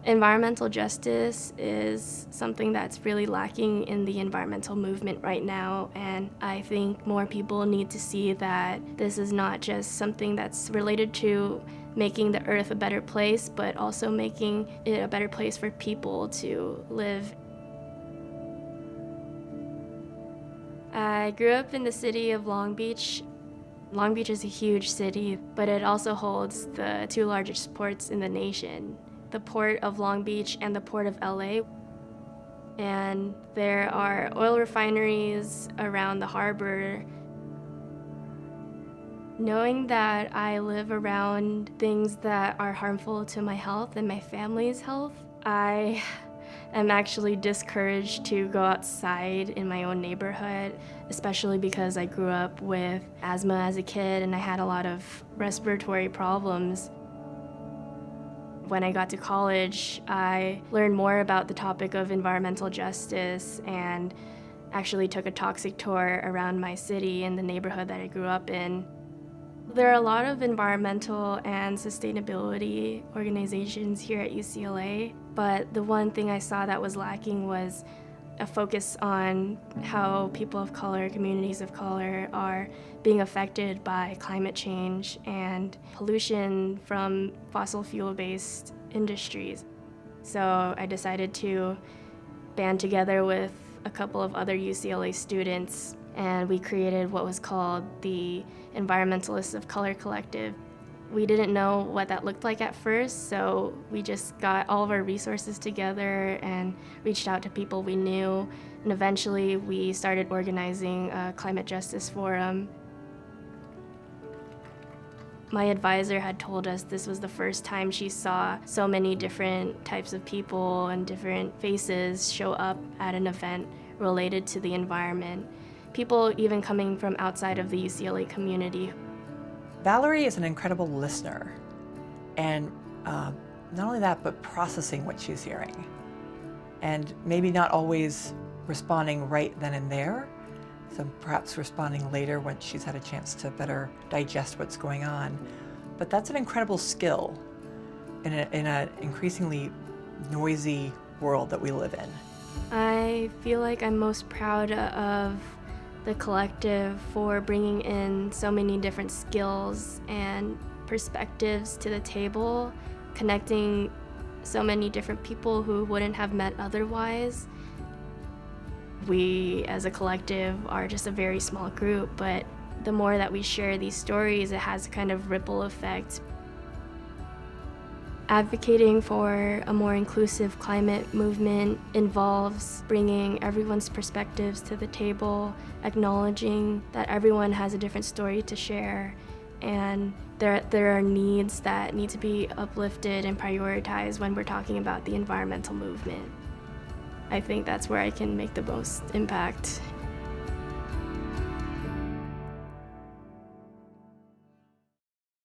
Environmental justice is something that's really lacking in the environmental movement right now, and I think more people need to see that this is not just something that's related to making the earth a better place, but also making it a better place for people to live. I grew up in the city of Long Beach. Long Beach is a huge city, but it also holds the two largest ports in the nation, the Port of Long Beach and the Port of LA. And there are oil refineries around the harbor. Knowing that I live around things that are harmful to my health and my family's health, I am actually discouraged to go outside in my own neighborhood, especially because I grew up with asthma as a kid and I had a lot of respiratory problems. When I got to college, I learned more about the topic of environmental justice and actually took a toxic tour around my city and the neighborhood that I grew up in. There are a lot of environmental and sustainability organizations here at UCLA, but the one thing I saw that was lacking was a focus on how people of color, communities of color, are being affected by climate change and pollution from fossil fuel-based industries. So I decided to band together with a couple of other UCLA students, and we created what was called the Environmentalists of Color Collective. We didn't know what that looked like at first, so we just got all of our resources together and reached out to people we knew, and eventually we started organizing a climate justice forum. My advisor had told us this was the first time she saw so many different types of people and different faces show up at an event related to the environment. People even coming from outside of the UCLA community. Valeree is an incredible listener, and not only that, but processing what she's hearing. And maybe not always responding right then and there, so perhaps responding later when she's had a chance to better digest what's going on. But that's an incredible skill in an increasingly noisy world that we live in. I feel like I'm most proud of the collective for bringing in so many different skills and perspectives to the table, connecting so many different people who wouldn't have met otherwise. We as a collective are just a very small group, but the more that we share these stories, it has a kind of ripple effect. Advocating for a more inclusive climate movement involves bringing everyone's perspectives to the table, acknowledging that everyone has a different story to share, and there are needs that need to be uplifted and prioritized when we're talking about the environmental movement. I think that's where I can make the most impact.